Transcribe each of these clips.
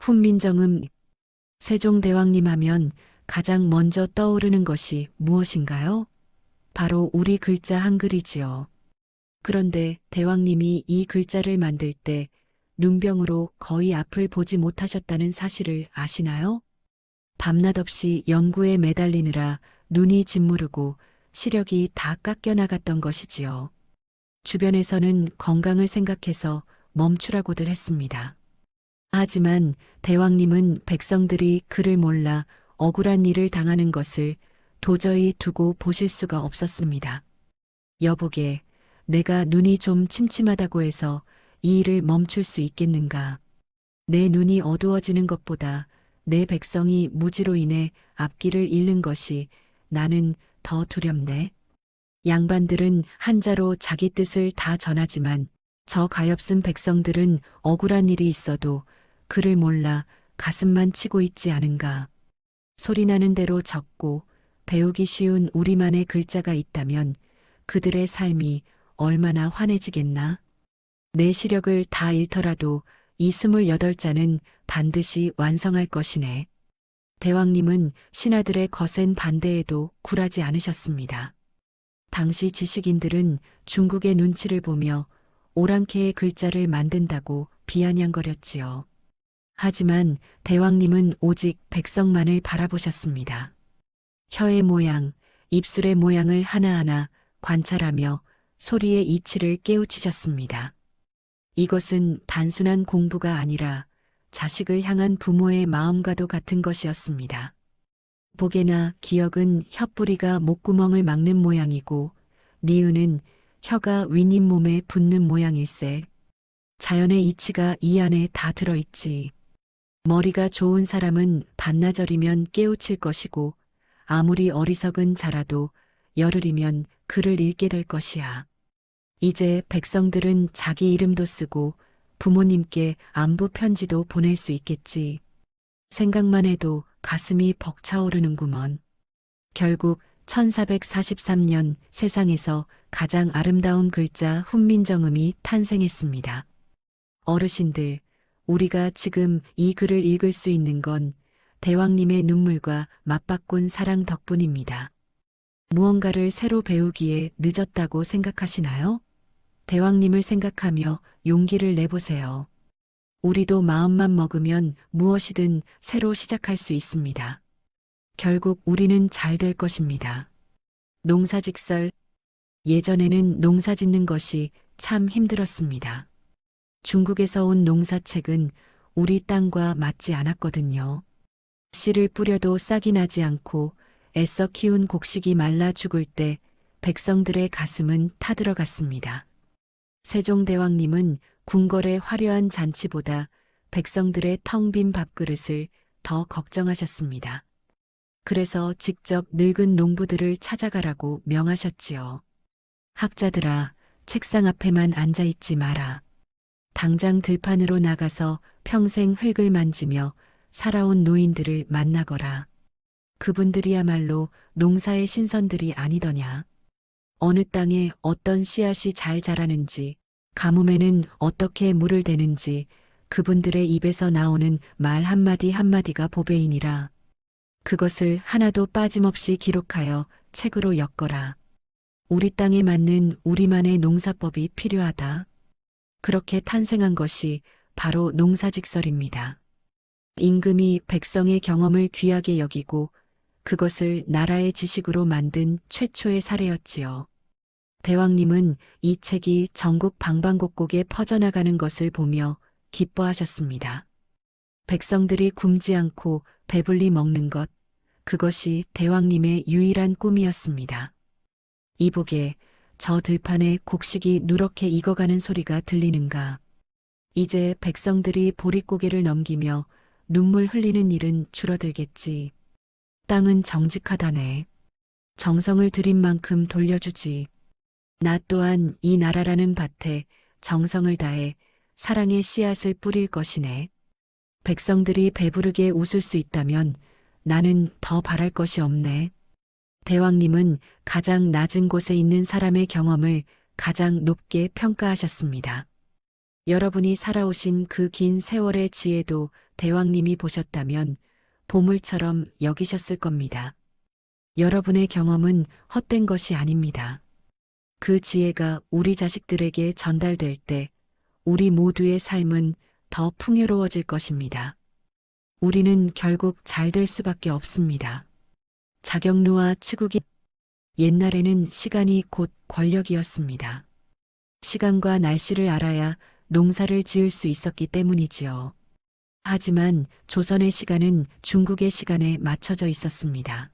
훈민정음. 세종대왕님 하면 가장 먼저 떠오르는 것이 무엇인가요? 바로 우리 글자 한글이지요. 그런데 대왕님이 이 글자를 만들 때 눈병으로 거의 앞을 보지 못하셨다는 사실을 아시나요? 밤낮 없이 연구에 매달리느라 눈이 짓무르고 시력이 다 깎여나갔던 것이지요. 주변에서는 건강을 생각해서 멈추라고들 했습니다. 하지만 대왕님은 백성들이 그를 몰라 억울한 일을 당하는 것을 도저히 두고 보실 수가 없었습니다. 여보게, 내가 눈이 좀 침침하다고 해서 이 일을 멈출 수 있겠는가? 내 눈이 어두워지는 것보다 내 백성이 무지로 인해 앞길을 잃는 것이 나는 더 두렵네. 양반들은 한자로 자기 뜻을 다 전하지만 저 가엾은 백성들은 억울한 일이 있어도 그를 몰라 가슴만 치고 있지 않은가. 소리나는 대로 적고 배우기 쉬운 우리만의 글자가 있다면 그들의 삶이 얼마나 환해지겠나. 내 시력을 다 잃더라도 이 28자는 반드시 완성할 것이네. 대왕님은 신하들의 거센 반대에도 굴하지 않으셨습니다. 당시 지식인들은 중국의 눈치를 보며 오랑캐의 글자를 만든다고 비아냥거렸지요. 하지만 대왕님은 오직 백성만을 바라보셨습니다. 혀의 모양, 입술의 모양을 하나하나 관찰하며 소리의 이치를 깨우치셨습니다. 이것은 단순한 공부가 아니라 자식을 향한 부모의 마음과도 같은 것이었습니다. 보게나 기억은 혀뿌리가 목구멍을 막는 모양이고 니은은 혀가 윗입 몸에 붙는 모양일세. 자연의 이치가 이 안에 다 들어있지. 머리가 좋은 사람은 반나절이면 깨우칠 것이고 아무리 어리석은 자라도 열흘이면 글을 읽게 될 것이야. 이제 백성들은 자기 이름도 쓰고 부모님께 안부 편지도 보낼 수 있겠지. 생각만 해도 가슴이 벅차오르는구먼. 결국 1443년 세상에서 가장 아름다운 글자 훈민정음이 탄생했습니다. 어르신들, 우리가 지금 이 글을 읽을 수 있는 건 대왕님의 눈물과 맞바꾼 사랑 덕분입니다. 무언가를 새로 배우기에 늦었다고 생각하시나요? 대왕님을 생각하며 용기를 내보세요. 우리도 마음만 먹으면 무엇이든 새로 시작할 수 있습니다. 결국 우리는 잘 될 것입니다. 농사직설. 예전에는 농사 짓는 것이 참 힘들었습니다. 중국에서 온 농사책은 우리 땅과 맞지 않았거든요. 씨를 뿌려도 싹이 나지 않고 애써 키운 곡식이 말라 죽을 때 백성들의 가슴은 타들어갔습니다. 세종대왕님은 궁궐의 화려한 잔치보다 백성들의 텅 빈 밥그릇을 더 걱정하셨습니다. 그래서 직접 늙은 농부들을 찾아가라고 명하셨지요. 학자들아, 책상 앞에만 앉아있지 마라. 당장 들판으로 나가서 평생 흙을 만지며 살아온 노인들을 만나거라. 그분들이야말로 농사의 신선들이 아니더냐. 어느 땅에 어떤 씨앗이 잘 자라는지, 가뭄에는 어떻게 물을 대는지 그분들의 입에서 나오는 말 한마디 한마디가 보배이니라. 그것을 하나도 빠짐없이 기록하여 책으로 엮어라. 우리 땅에 맞는 우리만의 농사법이 필요하다. 그렇게 탄생한 것이 바로 농사직설입니다. 임금이 백성의 경험을 귀하게 여기고 그것을 나라의 지식으로 만든 최초의 사례였지요. 대왕님은 이 책이 전국 방방곡곡에 퍼져나가는 것을 보며 기뻐하셨습니다. 백성들이 굶지 않고 배불리 먹는 것, 그것이 대왕님의 유일한 꿈이었습니다. 이보게, 저 들판에 곡식이 누렇게 익어가는 소리가 들리는가. 이제 백성들이 보릿고개를 넘기며 눈물 흘리는 일은 줄어들겠지. 땅은 정직하다네. 정성을 들인 만큼 돌려주지. 나 또한 이 나라라는 밭에 정성을 다해 사랑의 씨앗을 뿌릴 것이네. 백성들이 배부르게 웃을 수 있다면 나는 더 바랄 것이 없네. 대왕님은 가장 낮은 곳에 있는 사람의 경험을 가장 높게 평가하셨습니다. 여러분이 살아오신 그 긴 세월의 지혜도 대왕님이 보셨다면 보물처럼 여기셨을 겁니다. 여러분의 경험은 헛된 것이 아닙니다. 그 지혜가 우리 자식들에게 전달될 때 우리 모두의 삶은 더 풍요로워질 것입니다. 우리는 결국 잘 될 수밖에 없습니다. 자경루와 치국이 옛날에는 시간이 곧 권력이었습니다. 시간과 날씨를 알아야 농사를 지을 수 있었기 때문이지요. 하지만 조선의 시간은 중국의 시간에 맞춰져 있었습니다.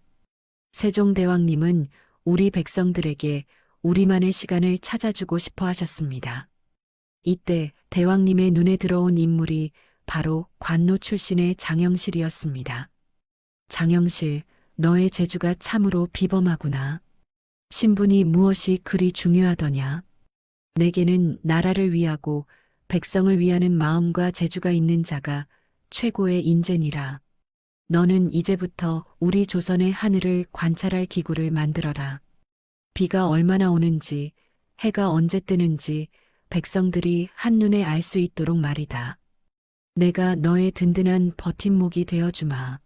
세종대왕님은 우리 백성들에게 우리만의 시간을 찾아주고 싶어 하셨습니다. 이때 대왕님의 눈에 들어온 인물이 바로 관노 출신의 장영실이었습니다. 장영실, 너의 재주가 참으로 비범하구나. 신분이 무엇이 그리 중요하더냐. 내게는 나라를 위하고 백성을 위하는 마음과 재주가 있는 자가 최고의 인재니라. 너는 이제부터 우리 조선의 하늘을 관찰할 기구를 만들어라. 비가 얼마나 오는지, 해가 언제 뜨는지 백성들이 한눈에 알 수 있도록 말이다. 내가 너의 든든한 버팀목이 되어주마.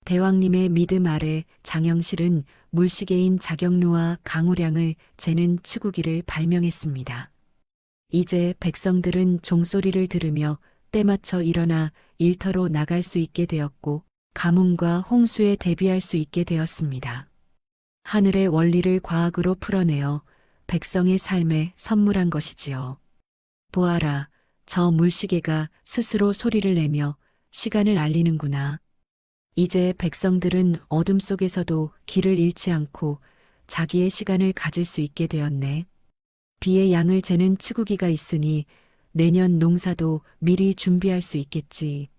대왕님의 믿음 아래 장영실은 물시계인 자경루와 강우량을 재는 치구기를 발명했습니다. 이제 백성들은 종소리를 들으며 때맞춰 일어나 일터로 나갈 수 있게 되었고 가뭄과 홍수에 대비할 수 있게 되었습니다. 하늘의 원리를 과학으로 풀어내어 백성의 삶에 선물한 것이지요. 보아라, 저 물시계가 스스로 소리를 내며 시간을 알리는구나. 이제 백성들은 어둠 속에서도 길을 잃지 않고 자기의 시간을 가질 수 있게 되었네. 비의 양을 재는 치구기가 있으니 내년 농사도 미리 준비할 수 있겠지.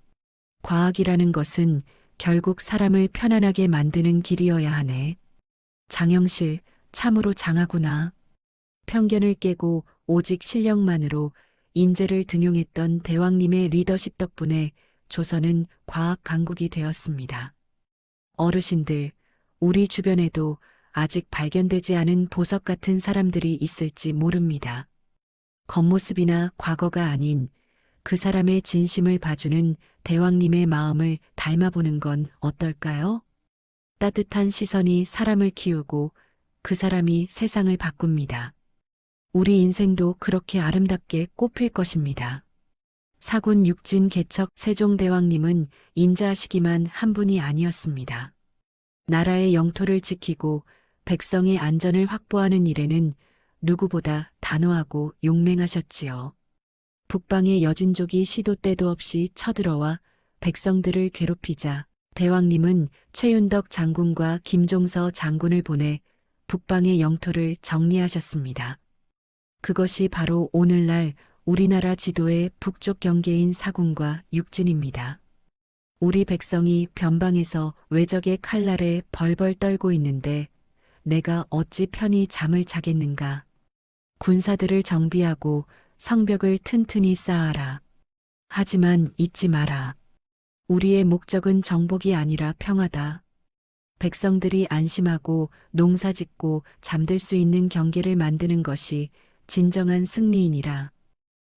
과학이라는 것은 결국 사람을 편안하게 만드는 길이어야 하네. 장영실, 참으로 장하구나. 편견을 깨고 오직 실력만으로 인재를 등용했던 대왕님의 리더십 덕분에 조선은 과학 강국이 되었습니다. 어르신들, 우리 주변에도 아직 발견되지 않은 보석 같은 사람들이 있을지 모릅니다. 겉모습이나 과거가 아닌 그 사람의 진심을 봐주는 대왕님의 마음을 닮아보는 건 어떨까요? 따뜻한 시선이 사람을 키우고 그 사람이 세상을 바꿉니다. 우리 인생도 그렇게 아름답게 꽃필 것입니다. 사군 육진 개척 세종대왕님은 인자하시기만 한 분이 아니었습니다. 나라의 영토를 지키고 백성의 안전을 확보하는 일에는 누구보다 단호하고 용맹하셨지요. 북방의 여진족이 시도 때도 없이 쳐들어와 백성들을 괴롭히자 대왕님은 최윤덕 장군과 김종서 장군을 보내 북방의 영토를 정리하셨습니다. 그것이 바로 오늘날 우리나라 지도의 북쪽 경계인 사군과 육진입니다. 우리 백성이 변방에서 외적의 칼날에 벌벌 떨고 있는데 내가 어찌 편히 잠을 자겠는가. 군사들을 정비하고 성벽을 튼튼히 쌓아라. 하지만 잊지 마라. 우리의 목적은 정복이 아니라 평화다. 백성들이 안심하고 농사짓고 잠들 수 있는 경계를 만드는 것이 진정한 승리이니라.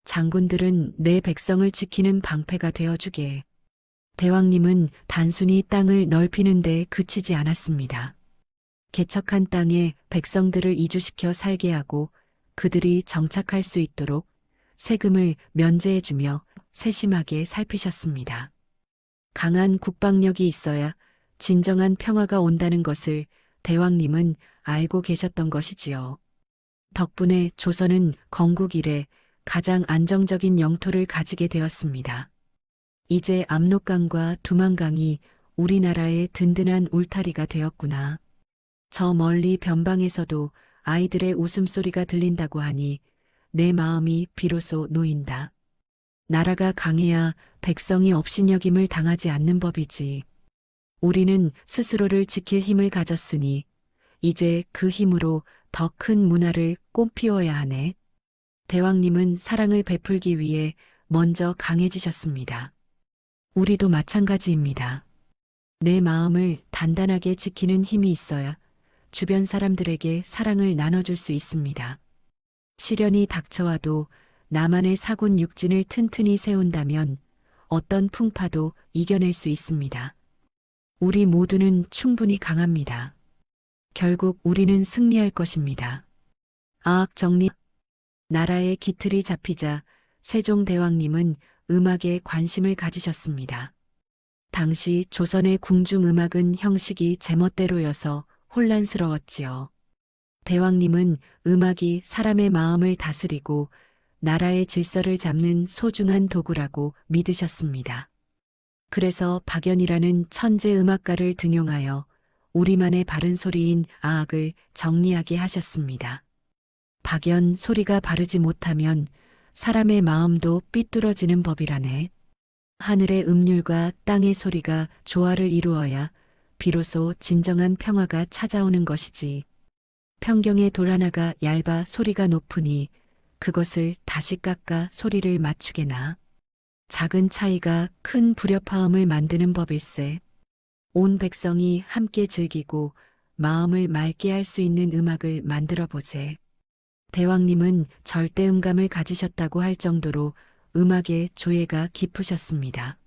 장군들은 내 백성을 지키는 방패가 되어주게. 대왕님은 단순히 땅을 넓히는 데 그치지 않았습니다. 개척한 땅에 백성들을 이주시켜 살게 하고 그들이 정착할 수 있도록 세금을 면제해주며 세심하게 살피셨습니다. 강한 국방력이 있어야 진정한 평화가 온다는 것을 대왕님은 알고 계셨던 것이지요. 덕분에 조선은 건국 이래 가장 안정적인 영토를 가지게 되었습니다. 이제 압록강과 두만강이 우리나라의 든든한 울타리가 되었구나. 저 멀리 변방에서도 아이들의 웃음소리가 들린다고 하니 내 마음이 비로소 놓인다. 나라가 강해야 백성이 업신여김을 당하지 않는 법이지. 우리는 스스로를 지킬 힘을 가졌으니 이제 그 힘으로 더 큰 문화를 꽃피워야 하네. 대왕님은 사랑을 베풀기 위해 먼저 강해지셨습니다. 우리도 마찬가지입니다. 내 마음을 단단하게 지키는 힘이 있어야 주변 사람들에게 사랑을 나눠줄 수 있습니다. 시련이 닥쳐와도 나만의 사군 육진을 튼튼히 세운다면 어떤 풍파도 이겨낼 수 있습니다. 우리 모두는 충분히 강합니다. 결국 우리는 승리할 것입니다. 아악 정리. 나라의 기틀이 잡히자 세종대왕님은 음악에 관심을 가지셨습니다. 당시 조선의 궁중음악은 형식이 제멋대로여서 혼란스러웠지요. 대왕님은 음악이 사람의 마음을 다스리고 나라의 질서를 잡는 소중한 도구라고 믿으셨습니다. 그래서 박연이라는 천재 음악가를 등용하여 우리만의 바른 소리인 아악을 정리하게 하셨습니다. 박연 소리가 바르지 못하면 사람의 마음도 삐뚤어지는 법이라네. 하늘의 음률과 땅의 소리가 조화를 이루어야 비로소 진정한 평화가 찾아오는 것이지. 평경의 돌 하나가 얇아 소리가 높으니 그것을 다시 깎아 소리를 맞추게나. 작은 차이가 큰 불협화음을 만드는 법일세. 온 백성이 함께 즐기고 마음을 맑게 할 수 있는 음악을 만들어 보세. 대왕님은 절대음감을 가지셨다고 할 정도로 음악에 조예가 깊으셨습니다.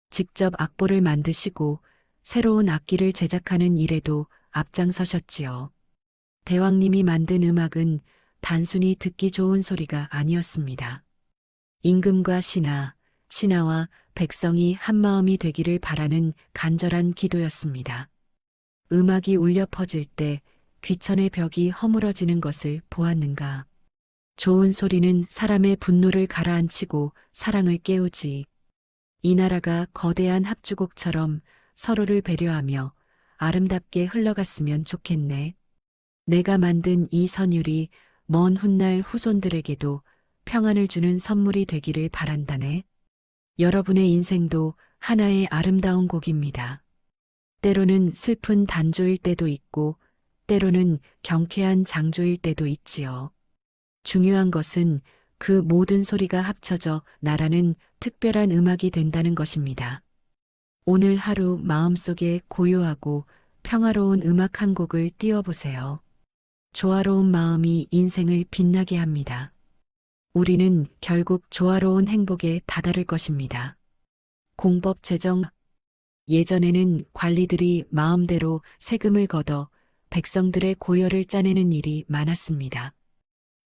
직접 악보를 만드시고 새로운 악기를 제작하는 일에도 앞장서셨지요. 대왕님이 만든 음악은 단순히 듣기 좋은 소리가 아니었습니다. 임금과 신하와 백성이 한마음이 되기를 바라는 간절한 기도였습니다. 음악이 울려 퍼질 때 귀천의 벽이 허물어지는 것을 보았는가. 좋은 소리는 사람의 분노를 가라앉히고 사랑을 깨우지. 이 나라가 거대한 합주곡처럼 서로를 배려하며 아름답게 흘러갔으면 좋겠네. 내가 만든 이 선율이 먼 훗날 후손들에게도 평안을 주는 선물이 되기를 바란다네. 여러분의 인생도 하나의 아름다운 곡입니다. 때로는 슬픈 단조일 때도 있고 때로는 경쾌한 장조일 때도 있지요. 중요한 것은 그 모든 소리가 합쳐져 나라는 특별한 음악이 된다는 것입니다. 오늘 하루 마음속에 고요하고 평화로운 음악 한 곡을 띄워보세요. 조화로운 마음이 인생을 빛나게 합니다. 우리는 결국 조화로운 행복에 다다를 것입니다. 공법 제정. 예전에는 관리들이 마음대로 세금을 걷어 백성들의 고열을 짜내는 일이 많았습니다.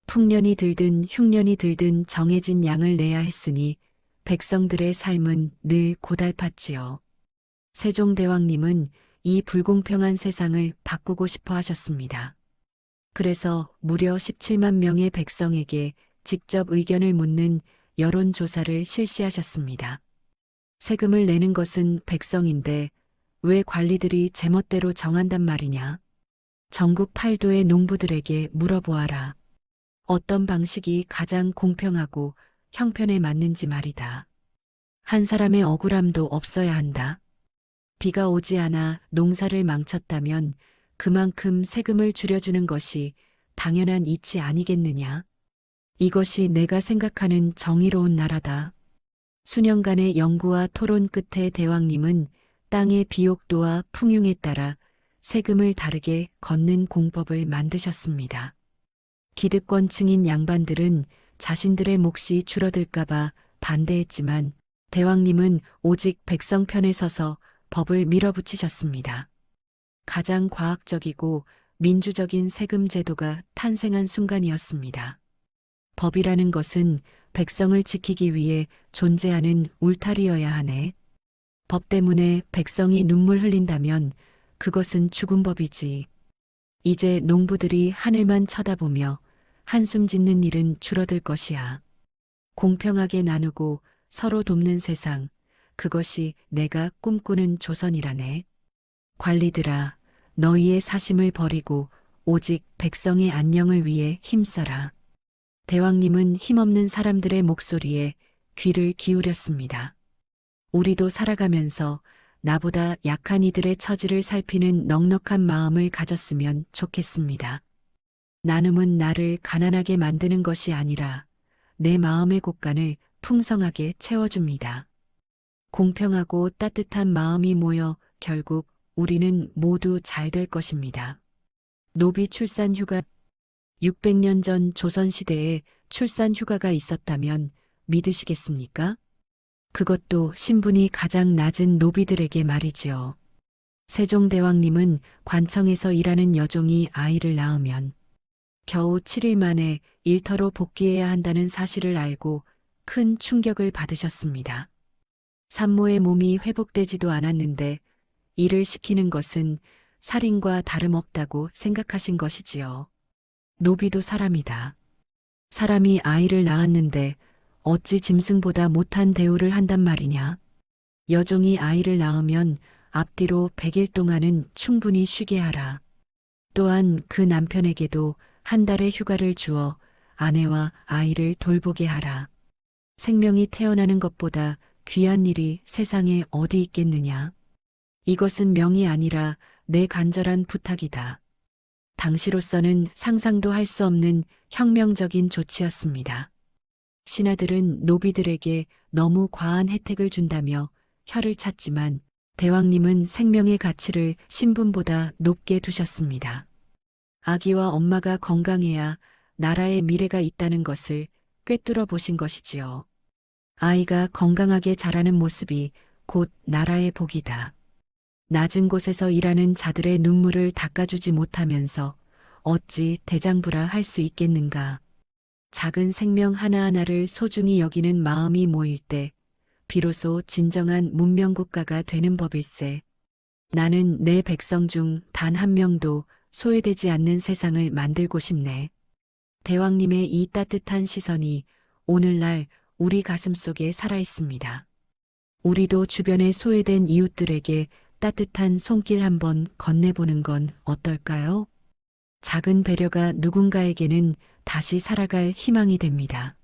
풍년이 들든 흉년이 들든 정해진 양을 내야 했으니 백성들의 삶은 늘 고달팠지요. 세종대왕님은 이 불공평한 세상을 바꾸고 싶어 하셨습니다. 그래서 무려 17만 명의 백성에게 직접 의견을 묻는 여론조사를 실시하셨습니다. 세금을 내는 것은 백성인데 왜 관리들이 제멋대로 정한단 말이냐? 전국 8도의 농부들에게 물어보아라. 어떤 방식이 가장 공평하고 형편에 맞는지 말이다. 한 사람의 억울함도 없어야 한다. 비가 오지 않아 농사를 망쳤다면 그만큼 세금을 줄여주는 것이 당연한 이치 아니겠느냐. 이것이 내가 생각하는 정의로운 나라다. 수년간의 연구와 토론 끝에 대왕님은 땅의 비옥도와 풍흉에 따라 세금을 다르게 걷는 공법을 만드셨습니다. 기득권층인 양반들은 자신들의 몫이 줄어들까봐 반대했지만 대왕님은 오직 백성 편에 서서 법을 밀어붙이셨습니다. 가장 과학적이고 민주적인 세금 제도가 탄생한 순간이었습니다. 법이라는 것은 백성을 지키기 위해 존재하는 울타리여야 하네. 법 때문에 백성이 눈물 흘린다면 그것은 죽은 법이지. 이제 농부들이 하늘만 쳐다보며 한숨 짓는 일은 줄어들 것이야. 공평하게 나누고 서로 돕는 세상, 그것이 내가 꿈꾸는 조선이라네. 관리들아, 너희의 사심을 버리고 오직 백성의 안녕을 위해 힘써라. 대왕님은 힘없는 사람들의 목소리에 귀를 기울였습니다. 우리도 살아가면서 나보다 약한 이들의 처지를 살피는 넉넉한 마음을 가졌으면 좋겠습니다. 나눔은 나를 가난하게 만드는 것이 아니라 내 마음의 곳간을 풍성하게 채워줍니다. 공평하고 따뜻한 마음이 모여 결국 우리는 모두 잘 될 것입니다. 노비 출산 휴가. 600년 전 조선시대에 출산 휴가가 있었다면 믿으시겠습니까? 그것도 신분이 가장 낮은 노비들에게 말이지요. 세종대왕님은 관청에서 일하는 여종이 아이를 낳으면 겨우 7일 만에 일터로 복귀해야 한다는 사실을 알고 큰 충격을 받으셨습니다. 산모의 몸이 회복되지도 않았는데 일을 시키는 것은 살인과 다름없다고 생각하신 것이지요. 노비도 사람이다. 사람이 아이를 낳았는데 어찌 짐승보다 못한 대우를 한단 말이냐. 여종이 아이를 낳으면 앞뒤로 100일 동안은 충분히 쉬게 하라. 또한 그 남편에게도 한 달의 휴가를 주어 아내와 아이를 돌보게 하라. 생명이 태어나는 것보다 귀한 일이 세상에 어디 있겠느냐. 이것은 명이 아니라 내 간절한 부탁이다. 당시로서는 상상도 할 수 없는 혁명적인 조치였습니다. 신하들은 노비들에게 너무 과한 혜택을 준다며 혀를 찼지만 대왕님은 생명의 가치를 신분보다 높게 두셨습니다. 아기와 엄마가 건강해야 나라의 미래가 있다는 것을 꿰뚫어 보신 것이지요. 아이가 건강하게 자라는 모습이 곧 나라의 복이다. 낮은 곳에서 일하는 자들의 눈물을 닦아주지 못하면서 어찌 대장부라 할 수 있겠는가. 작은 생명 하나하나를 소중히 여기는 마음이 모일 때 비로소 진정한 문명국가가 되는 법일세. 나는 내 백성 중 단 한 명도 소외되지 않는 세상을 만들고 싶네. 대왕님의 이 따뜻한 시선이 오늘날 우리 가슴 속에 살아있습니다. 우리도 주변에 소외된 이웃들에게 따뜻한 손길 한번 건네보는 건 어떨까요? 작은 배려가 누군가에게는 다시 살아갈 희망이 됩니다.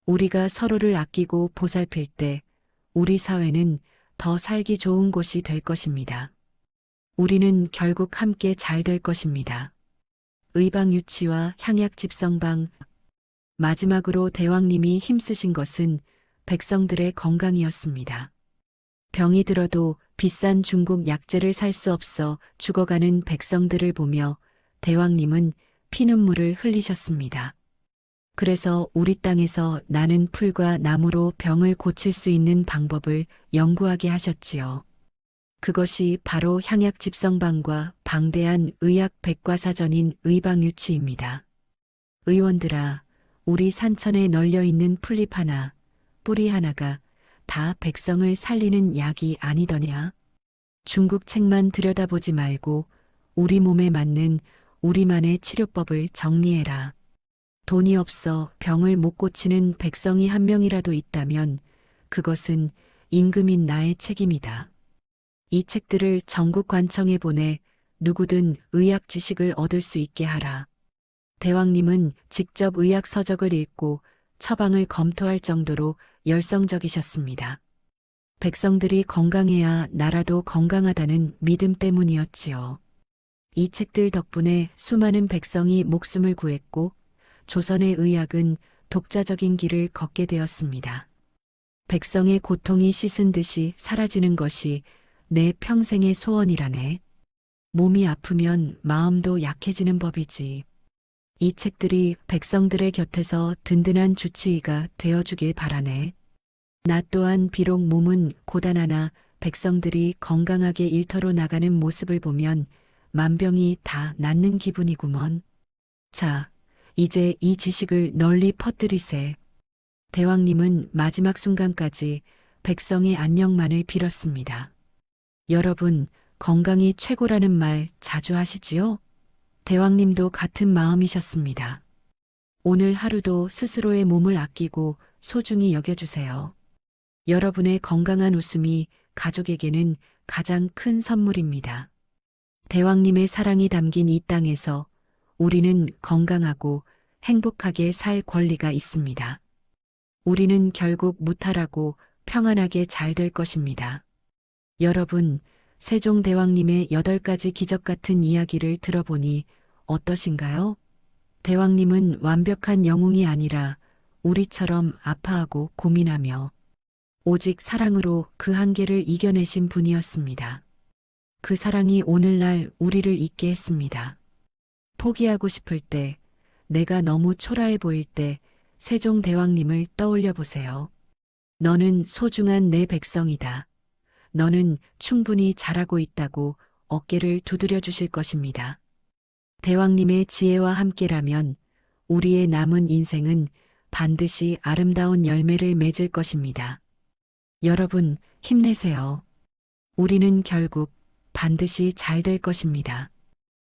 우리가 서로를 아끼고 보살필 때 우리 사회는 더 살기 좋은 곳이 될 것입니다. 우리는 결국 함께 잘 될 것입니다. 의방유치와 향약집성방. 마지막으로 대왕님이 힘쓰신 것은 백성들의 건강이었습니다. 병이 들어도 비싼 중국 약재를 살 수 없어 죽어가는 백성들을 보며 대왕님은 피눈물을 흘리셨습니다. 그래서 우리 땅에서 나는 풀과 나무로 병을 고칠 수 있는 방법을 연구하게 하셨지요. 그것이 바로 향약집성방과 방대한 의학 백과사전인 의방유치입니다. 의원들아, 우리 산천에 널려있는 풀잎 하나, 뿌리 하나가 다 백성을 살리는 약이 아니더냐. 중국 책만 들여다보지 말고 우리 몸에 맞는 우리만의 치료법을 정리해라. 돈이 없어 병을 못 고치는 백성이 한 명이라도 있다면 그것은 임금인 나의 책임이다. 이 책들을 전국 관청에 보내 누구든 의학 지식을 얻을 수 있게 하라. 대왕님은 직접 의학 서적을 읽고 처방을 검토할 정도로 열성적이셨습니다. 백성들이 건강해야 나라도 건강하다는 믿음 때문이었지요. 이 책들 덕분에 수많은 백성이 목숨을 구했고 조선의 의학은 독자적인 길을 걷게 되었습니다. 백성의 고통이 씻은 듯이 사라지는 것이 내 평생의 소원이라네. 몸이 아프면 마음도 약해지는 법이지. 이 책들이 백성들의 곁에서 든든한 주치의가 되어주길 바라네. 나 또한 비록 몸은 고단하나 백성들이 건강하게 일터로 나가는 모습을 보면 만병이 다 낫는 기분이구먼. 자, 이제 이 지식을 널리 퍼뜨리세. 대왕님은 마지막 순간까지 백성의 안녕만을 빌었습니다. 여러분, 건강이 최고라는 말 자주 하시지요? 대왕님도 같은 마음이셨습니다. 오늘 하루도 스스로의 몸을 아끼고 소중히 여겨주세요. 여러분의 건강한 웃음이 가족에게는 가장 큰 선물입니다. 대왕님의 사랑이 담긴 이 땅에서 우리는 건강하고 행복하게 살 권리가 있습니다. 우리는 결국 무탈하고 평안하게 잘 될 것입니다. 여러분, 세종대왕님의 8가지 기적 같은 이야기를 들어보니 어떠신가요? 대왕님은 완벽한 영웅이 아니라 우리처럼 아파하고 고민하며 오직 사랑으로 그 한계를 이겨내신 분이었습니다. 그 사랑이 오늘날 우리를 있게 했습니다. 포기하고 싶을 때, 내가 너무 초라해 보일 때 세종대왕님을 떠올려 보세요. 너는 소중한 내 백성이다. 너는 충분히 잘하고 있다고 어깨를 두드려 주실 것입니다. 대왕님의 지혜와 함께라면 우리의 남은 인생은 반드시 아름다운 열매를 맺을 것입니다. 여러분, 힘내세요. 우리는 결국 반드시 잘 될 것입니다.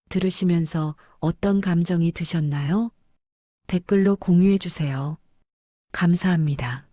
들으시면서 어떤 감정이 드셨나요? 댓글로 공유해 주세요. 감사합니다.